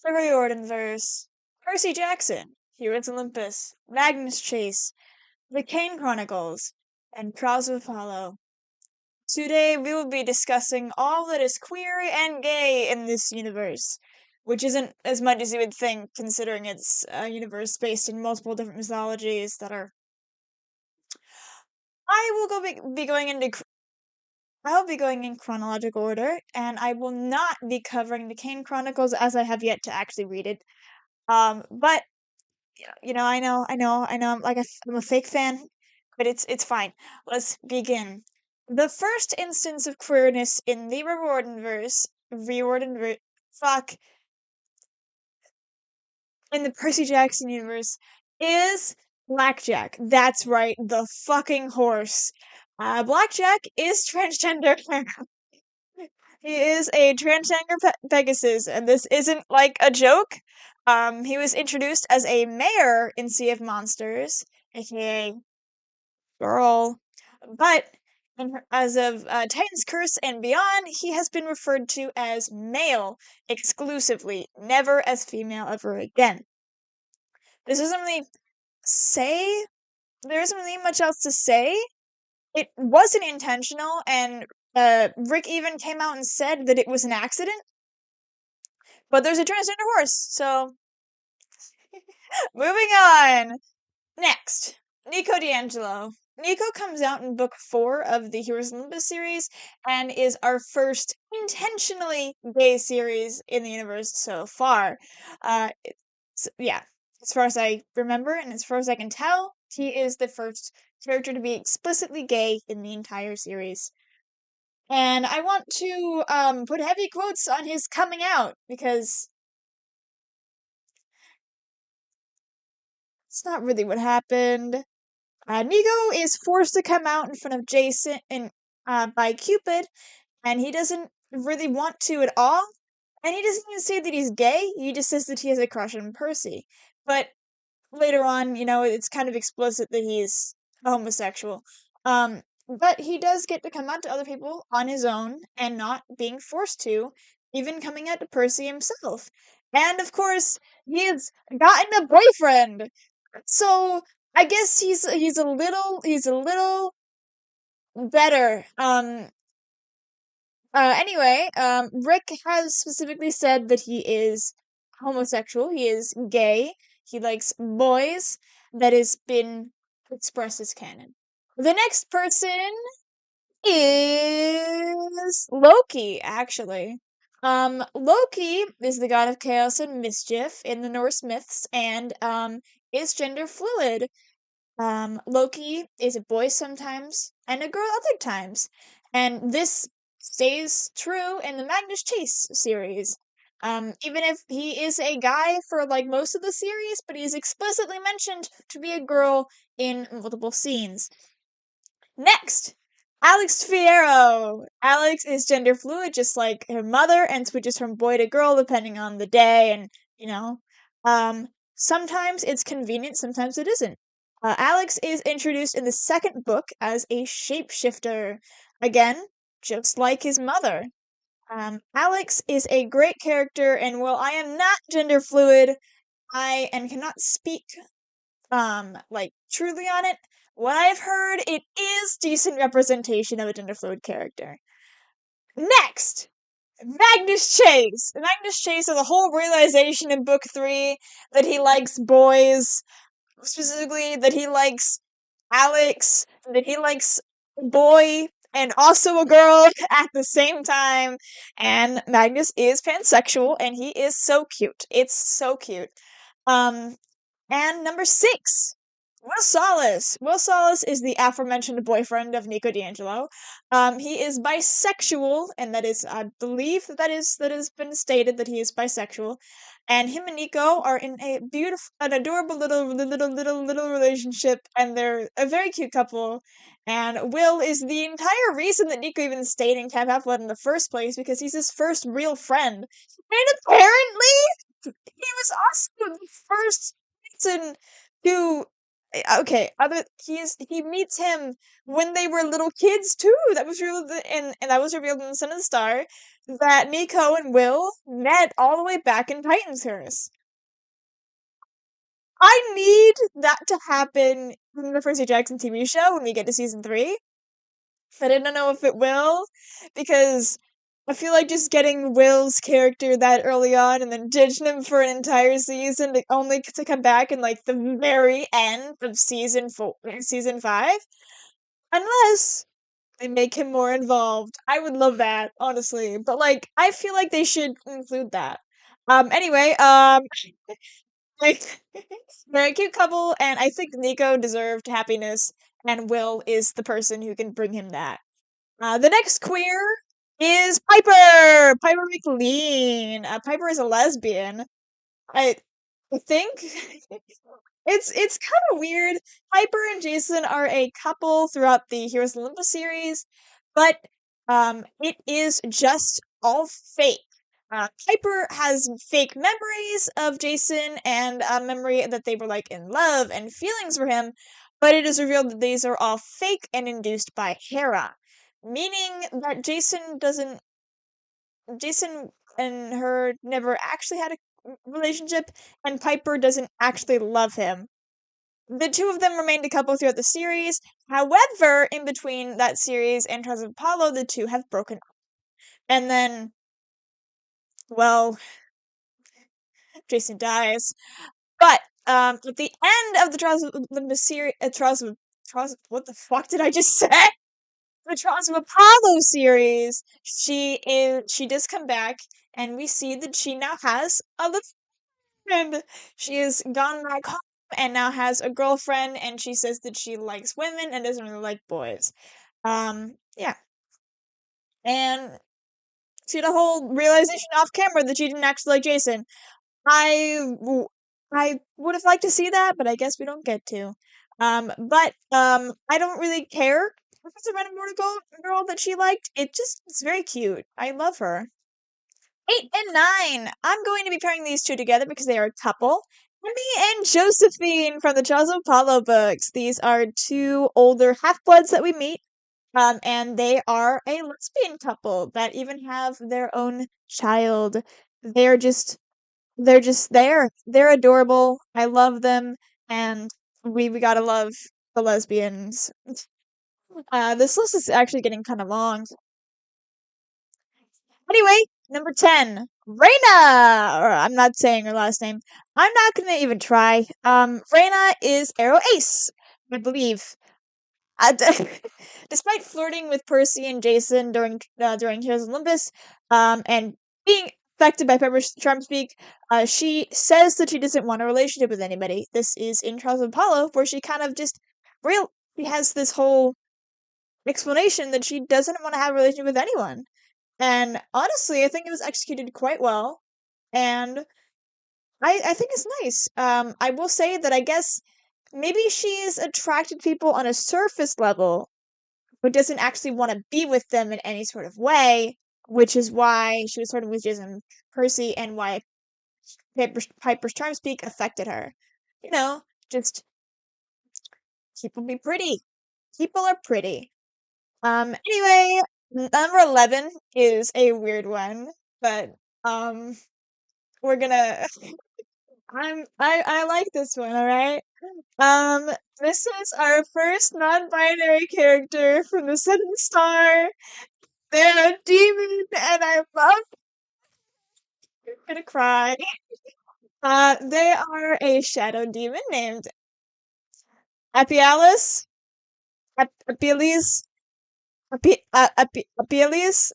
The Riordanverse, Percy Jackson, Heroes Olympus, Magnus Chase, The Kane Chronicles, and Trials of Apollo. Today we will be discussing all that is queer and gay in this universe, which isn't as much as you would think, considering it's a universe based in multiple different mythologies that are. I will be going into. I'll be going in chronological order, and I will not be covering the Kane Chronicles as I have yet to actually read it. But I know, I'm a fake fan, but it's fine. Let's begin. The first instance of queerness in the fuck, in the Percy Jackson universe is Blackjack. That's right, the fucking horse. Blackjack is transgender. He is a transgender Pegasus, and this isn't like a joke. He was introduced as a mayor in Sea of Monsters, aka girl, but as of Titan's Curse and beyond, he has been referred to as male exclusively, never as female ever again. This doesn't really say. There isn't really much else to say. It wasn't intentional, and Rick even came out and said that it was an accident. But there's a transgender horse, so moving on. Next, Nico D'Angelo. Nico comes out in book 4 of the Heroes of Olympus series and is our first intentionally gay series in the universe so far. Yeah, as far as I remember and as far as I can tell, he is the first character to be explicitly gay in the entire series. And I want to put heavy quotes on his coming out because it's not really what happened. Nico is forced to come out in front of Jason by Cupid, and he doesn't really want to at all. And he doesn't even say that he's gay, he just says that he has a crush on Percy. But later on, it's kind of explicit that he's homosexual. But he does get to come out to other people on his own and not being forced to, even coming out to Percy himself. And of course, he's gotten a boyfriend. So I guess he's a little better. Anyway, Rick has specifically said that he is homosexual. He is gay. He likes boys. That has been expressed as canon. The next person is Loki, actually. Loki is the god of chaos and mischief in the Norse myths and is gender fluid. Loki is a boy sometimes and a girl other times. And this stays true in the Magnus Chase series. Even if he is a guy for like most of the series, but he's explicitly mentioned to be a girl in multiple scenes. Next, Alex Fierro. Alex is gender fluid, just like her mother, and switches from boy to girl depending on the day, and sometimes it's convenient, sometimes it isn't. Alex is introduced in the second book as a shapeshifter, again, just like his mother. Alex is a great character, and while I am not gender fluid, and cannot speak truly on it, what I've heard, it is decent representation of a gender fluid character. Next, Magnus Chase. Magnus Chase has a whole realization in book 3 that he likes boys, specifically that he likes Alex, that he likes a boy and also a girl at the same time. And Magnus is pansexual and he is so cute. It's so cute. And number 6, Will Salas. Will Salas is the aforementioned boyfriend of Nico D'Angelo. He is bisexual, and that is, I believe that has been stated that he is bisexual. And him and Nico are in a an adorable little relationship, and they're a very cute couple. And Will is the entire reason that Nico even stayed in Camp Half-Blood in the first place, because he's his first real friend. And apparently, he was also the first person to he meets him when they were little kids too. That was real, and that was revealed in the Son of the Star. that Nico and Will met all the way back in Titansverse. I need that to happen in the Percy Jackson TV show when we get to season 3. I don't know if it will, because I feel like just getting Will's character that early on and then ditching him for an entire season only to come back in like the very end of season 5, unless they make him more involved. I would love that, honestly. But like, I feel like they should include that. Anyway, like, they're a cute couple, and I think Nico deserved happiness, and Will is the person who can bring him that. The next queer is Piper! Piper McLean. Piper is a lesbian. I I think it's kind of weird. Piper and Jason are a couple throughout the Heroes of Olympus series, but it is just all fake. Piper has fake memories of Jason and a memory that they were like in love and feelings for him, but it is revealed that these are all fake and induced by Hera, meaning that Jason and her never actually had a relationship, and Piper doesn't actually love him. The two of them remained a couple throughout the series. However, in between that series and Trials of Apollo, the two have broken up. And then, well, Jason dies. But at the end of the Trials of Olympus series, what the fuck did I just say? The Trials of Apollo series, she does come back, and we see that she now has a little friend. She has gone back home and now has a girlfriend, and she says that she likes women and doesn't really like boys. Yeah, and she had a whole realization off camera that she didn't actually like Jason. I would have liked to see that, but I guess we don't get to. I don't really care if it's a random girl that she liked. It's very cute. I love her. 8 and 9. I'm going to be pairing these two together because they are a couple. Emmy and Josephine from the Charles of Apollo books. These are two older half-bloods that we meet. And they are a lesbian couple that even have their own child. They're just they're just there. They're adorable. I love them, and we gotta love the lesbians. This list is actually getting kind of long. Anyway, number 10, Reina. Or I'm not saying her last name. I'm not gonna even try. Reina is Arrow Ace, I believe. Despite flirting with Percy and Jason during Heroes of Olympus, and being affected by Pepper's charm speak, she says that she doesn't want a relationship with anybody. This is in Trials of Apollo, where she kind of just real she has this whole explanation that she doesn't want to have a relationship with anyone. And honestly, I think it was executed quite well, and I think it's nice. I will say that I guess maybe she's attracted to people on a surface level, but doesn't actually want to be with them in any sort of way, which is why she was flirting with Jason Percy and why Piper's charm speak affected her. You know, just people be pretty. People are pretty. Anyway, number 11 is a weird one, but um, we're gonna. I like this one. All right. Um, this is our first non-binary character from the Setting Star. They're a demon, and I love. I'm gonna cry. They are a shadow demon named Apialis. Apialis. Apialis.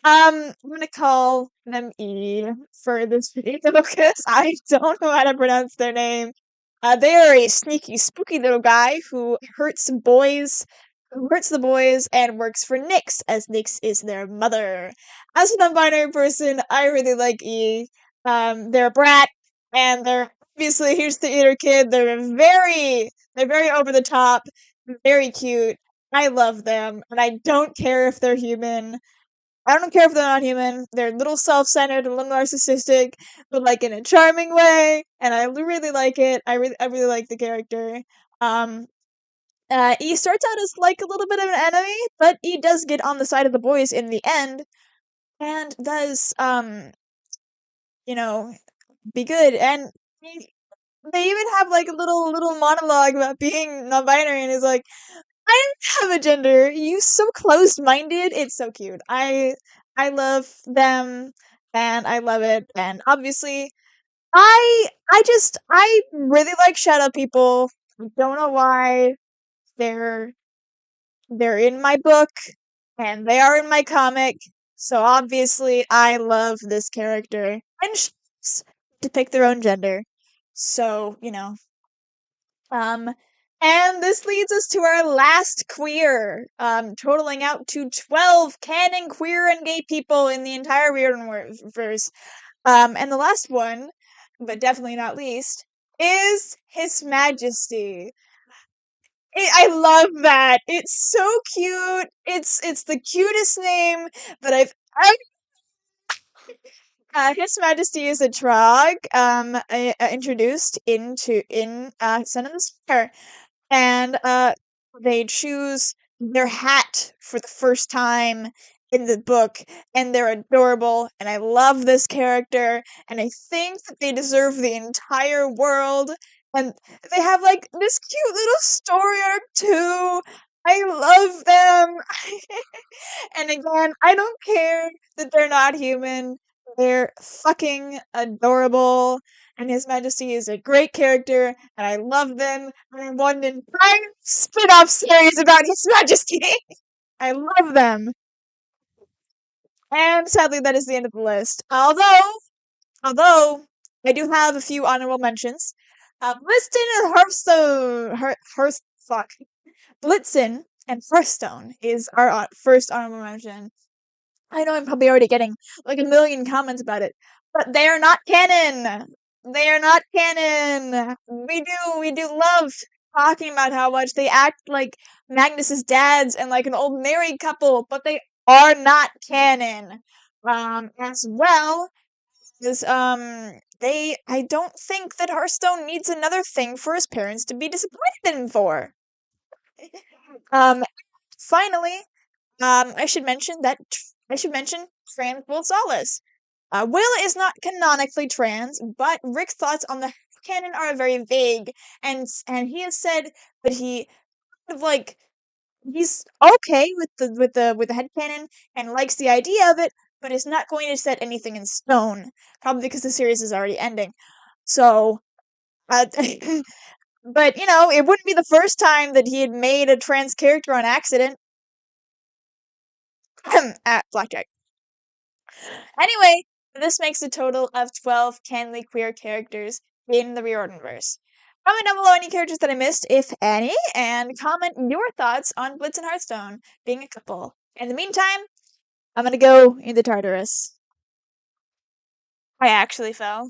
I'm gonna call them E for this video because I don't know how to pronounce their name. They are a sneaky, spooky little guy who hurts the boys and works for Nyx, as Nyx is their mother. As a non-binary person, I really like E. They're a brat, and they're obviously here's the eater kid. They're very over the top, very cute. I love them, and I don't care if they're human. I don't care if they're not human. They're a little self-centered, a little narcissistic, but like in a charming way, and I really like it. I really like the character. Um, he starts out as like a little bit of an enemy, but he does get on the side of the boys in the end. and does you know, be good. And they even have like a little monologue about being non-binary, and is like, I don't have a gender. You so closed-minded. It's so cute. I love them, and I love it. And obviously, I really like shadow people. I don't know why they're they're in my book and they are in my comic. So obviously, I love this character, and ships to pick their own gender. So um, and this leads us to our last queer, totaling out to 12 canon queer and gay people in the entire Riordanverse. And the last one, but definitely not least, is His Majesty. I love that. It's so cute. It's the cutest name that I've ever. His Majesty is a Trog, introduced in Son of the Spire, and they choose their hat for the first time in the book, and they're adorable, and I love this character, and I think that they deserve the entire world, and they have like this cute little story arc too. I love them. And again, I don't care that they're not human. They're fucking adorable, and His Majesty is a great character, and I love them, and I want an entire spin-off series about His Majesty. I love them. And sadly, that is the end of the list. Although, I do have a few honorable mentions. Blitzen and Hearthstone, fuck. Blitzen and Hearthstone is our first honorable mention. I know I'm probably already getting like a million comments about it, but they are not canon. They are not canon. We do love talking about how much they act like Magnus's dads and like an old married couple, but they are not canon. As well as they I don't think that Hearthstone needs another thing for his parents to be disappointed in for. Um, finally, I should mention trans Will Solace. Will is not canonically trans, but Rick's thoughts on the canon are very vague, and he has said that he kind of like he's okay with the headcanon and likes the idea of it, but is not going to set anything in stone. Probably because the series is already ending. So, uh, but it wouldn't be the first time that he had made a trans character on accident. At Blackjack. Anyway, this makes a total of 12 canonly queer characters in the Riordanverse. Comment down below any characters that I missed, if any, and comment your thoughts on Blitz and Hearthstone being a couple. In the meantime, I'm gonna go into Tartarus. I actually fell.